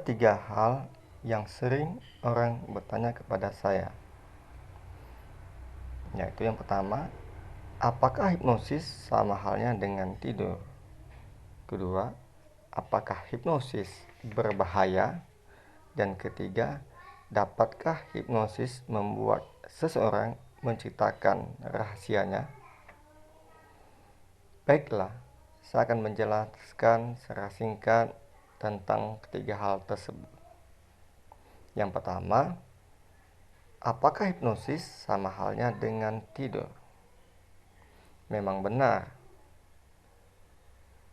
3 hal yang sering orang bertanya kepada saya, yaitu yang pertama, apakah hipnosis sama halnya dengan tidur? Kedua, apakah hipnosis berbahaya? Dan ketiga, dapatkah hipnosis membuat seseorang menceritakan rahasianya? Baiklah, saya akan menjelaskan secara singkat tentang ketiga hal tersebut. Yang pertama, apakah hipnosis sama halnya dengan tidur? Memang benar.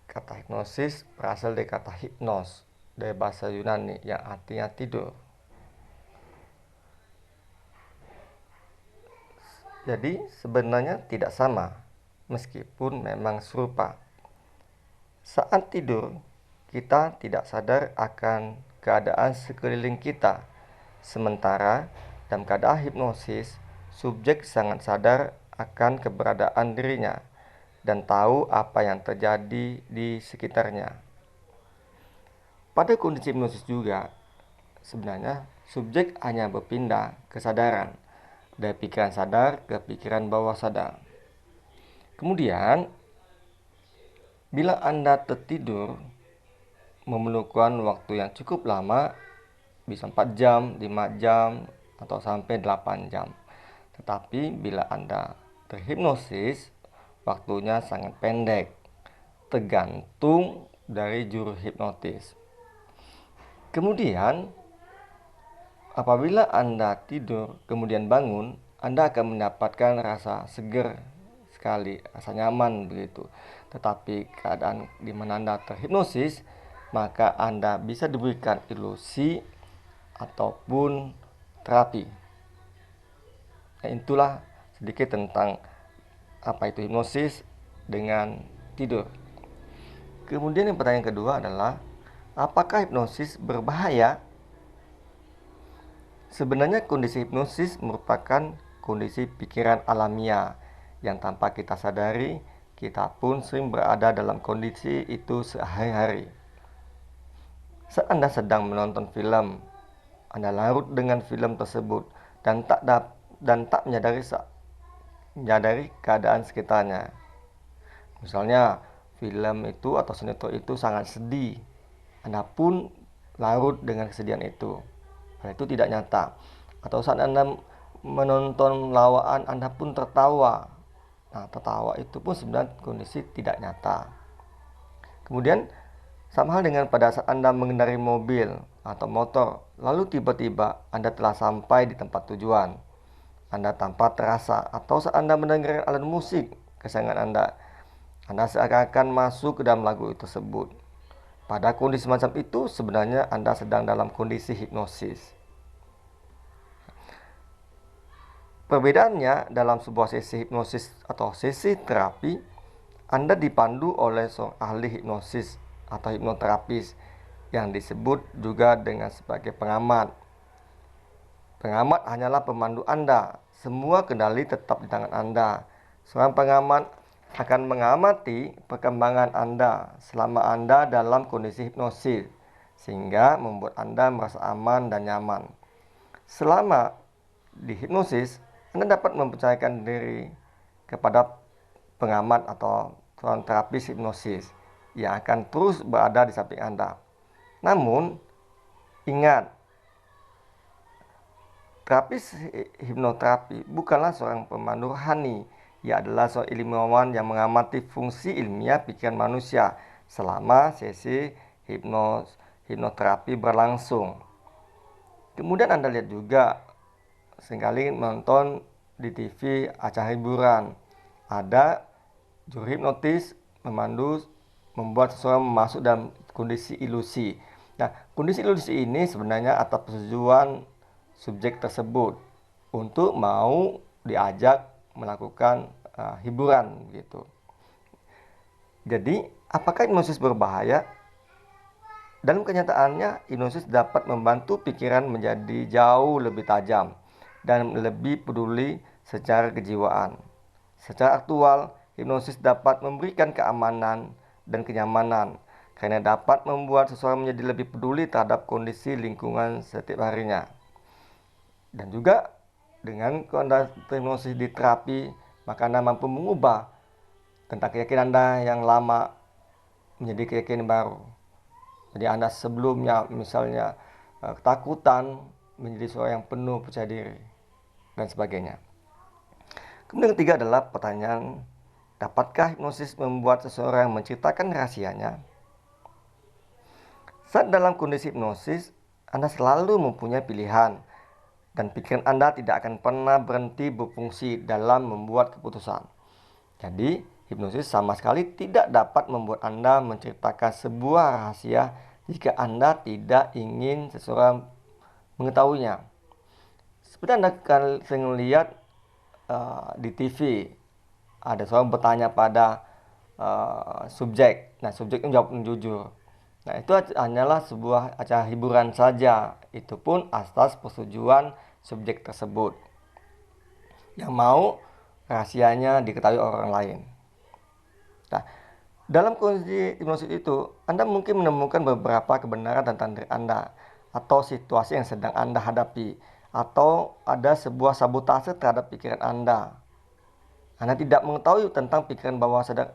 Kata hipnosis berasal dari kata hipnos, dari bahasa Yunani yang artinya tidur. Jadi sebenarnya tidak sama, meskipun memang serupa. Saat tidur, kita tidak sadar akan keadaan sekeliling kita. Sementara dalam keadaan hipnosis, subjek sangat sadar akan keberadaan dirinya dan tahu apa yang terjadi di sekitarnya. Pada kondisi hipnosis juga, sebenarnya subjek hanya berpindah kesadaran dari pikiran sadar ke pikiran bawah sadar. Kemudian, bila Anda tertidur memerlukan waktu yang cukup lama, bisa 4 jam, 5 jam, atau sampai 8 jam. Tetapi bila Anda terhipnosis, waktunya sangat pendek, tergantung dari juru hipnotis. Kemudian, apabila Anda tidur kemudian bangun, Anda akan mendapatkan rasa seger sekali, rasa nyaman begitu. Tetapi keadaan di mana Anda terhipnosis, maka Anda bisa diberikan ilusi ataupun terapi. Nah, itulah sedikit tentang apa itu hipnosis dengan tidur. Kemudian yang pertanyaan kedua adalah, apakah hipnosis berbahaya? Sebenarnya kondisi hipnosis merupakan kondisi pikiran alamiah yang tanpa kita sadari, kita pun sering berada dalam kondisi itu sehari-hari. Saat Anda sedang menonton film, Anda larut dengan film tersebut dan tak menyadari keadaan sekitarnya. Misalnya, film itu atau sinetron itu sangat sedih, Anda pun larut dengan kesedihan itu. Hal itu tidak nyata. Atau saat Anda menonton lawaan, Anda pun tertawa. Nah, tertawa itu pun sebenarnya kondisi tidak nyata. Kemudian, sama hal dengan pada saat Anda mengendarai mobil atau motor, lalu tiba-tiba Anda telah sampai di tempat tujuan. Anda tanpa terasa, atau saat Anda mendengar alat musik kesayangan Anda seakan-akan masuk ke dalam lagu tersebut. Pada kondisi semacam itu, sebenarnya Anda sedang dalam kondisi hipnosis. Perbedaannya, dalam sebuah sesi hipnosis atau sesi terapi, Anda dipandu oleh seorang ahli hipnosis atau hipnoterapis yang disebut juga dengan sebagai pengamat. Pengamat hanyalah pemandu Anda. Semua kendali tetap di tangan Anda. Seorang pengamat akan mengamati perkembangan Anda selama Anda dalam kondisi hipnosis, sehingga membuat Anda merasa aman dan nyaman. Selama di hipnosis, Anda dapat mempercayakan diri kepada pengamat atau seorang terapis hipnosis yang akan terus berada di samping Anda. Namun, ingat, terapis hipnoterapi bukanlah seorang pemandu rohani. Ia adalah seorang ilmuwan yang mengamati fungsi ilmiah pikiran manusia selama sesi hipnoterapi berlangsung. Kemudian Anda lihat juga, seringkali menonton di TV acara hiburan, ada juru hipnotis memandu, membuat seseorang masuk dalam kondisi ilusi. Nah, kondisi ilusi ini sebenarnya atas persetujuan subjek tersebut untuk mau diajak melakukan hiburan gitu. Jadi, apakah hipnosis berbahaya? Dalam kenyataannya, hipnosis dapat membantu pikiran menjadi jauh lebih tajam dan lebih peduli secara kejiwaan. Secara aktual, hipnosis dapat memberikan keamanan dan kenyamanan karena dapat membuat seseorang menjadi lebih peduli terhadap kondisi lingkungan setiap harinya. Dan juga dengan hipnosis di terapi, maka Anda mampu mengubah tentang keyakinan Anda yang lama menjadi keyakinan baru. Jadi Anda sebelumnya misalnya ketakutan menjadi seorang yang penuh percaya diri dan sebagainya. Kemudian ketiga adalah pertanyaan, dapatkah hipnosis membuat seseorang menceritakan rahasianya? Saat dalam kondisi hipnosis, Anda selalu mempunyai pilihan dan pikiran Anda tidak akan pernah berhenti berfungsi dalam membuat keputusan. Jadi, hipnosis sama sekali tidak dapat membuat Anda menceritakan sebuah rahasia jika Anda tidak ingin seseorang mengetahuinya. Seperti Anda sering lihat di TV, ada seorang bertanya pada subjek. Nah, subjek itu jawab jujur. Nah, itu hanyalah sebuah acara hiburan saja. Itu pun atas persetujuan subjek tersebut yang mau rahasianya diketahui orang lain. Nah, dalam kondisi hipnosis itu, Anda mungkin menemukan beberapa kebenaran tentang diri Anda atau situasi yang sedang Anda hadapi, atau ada sebuah sabotase terhadap pikiran Anda. Anda tidak mengetahui tentang pikiran bawah sadar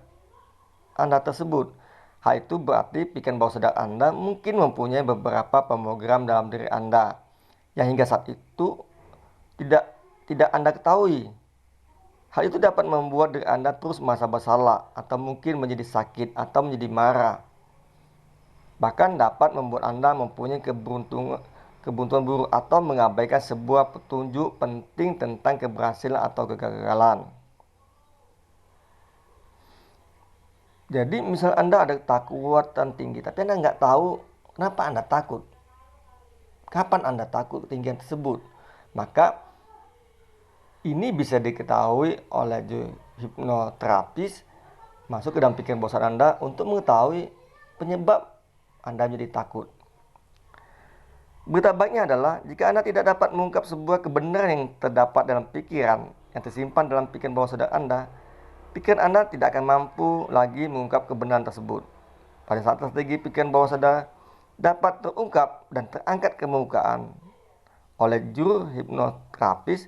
Anda tersebut. Hal itu berarti pikiran bawah sadar Anda mungkin mempunyai beberapa pemrogram dalam diri Anda yang hingga saat itu tidak Anda ketahui. Hal itu dapat membuat diri Anda terus merasa bersalah atau mungkin menjadi sakit atau menjadi marah. Bahkan dapat membuat Anda mempunyai keberuntungan buruk atau mengabaikan sebuah petunjuk penting tentang keberhasilan atau kegagalan. Jadi misal Anda ada ketakutan tinggi, tapi Anda nggak tahu kenapa Anda takut. Kapan Anda takut ketinggian tersebut? Maka ini bisa diketahui oleh hipnoterapis masuk ke dalam pikiran bawah sadar Anda untuk mengetahui penyebab Anda menjadi takut. Berita baiknya adalah jika Anda tidak dapat mengungkap sebuah kebenaran yang terdapat dalam pikiran yang tersimpan dalam pikiran bawah sadar Anda, pikiran Anda tidak akan mampu lagi mengungkap kebenaran tersebut. Pada saat strategi pikiran bawah sadar dapat terungkap dan terangkat ke permukaan oleh juru hipnoterapis,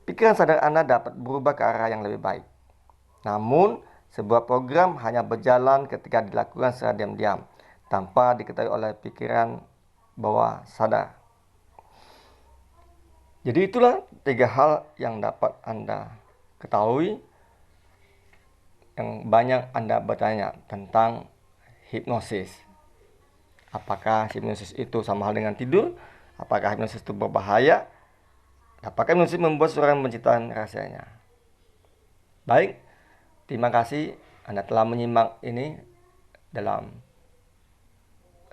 pikiran sadar Anda dapat berubah ke arah yang lebih baik. Namun, sebuah program hanya berjalan ketika dilakukan secara diam-diam, tanpa diketahui oleh pikiran bawah sadar. Jadi itulah 3 hal yang dapat Anda ketahui yang banyak Anda bertanya tentang hipnosis. Apakah hipnosis itu sama hal dengan tidur? Apakah hipnosis itu berbahaya? Apakah hipnosis membuat seorang menciptakan rahasianya? Baik, terima kasih Anda telah menyimak ini dalam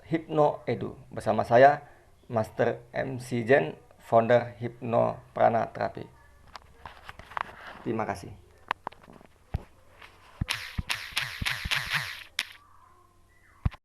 Hipno Edu bersama saya, Master MC Jen, founder Hipno Prana Terapi. Terima kasih.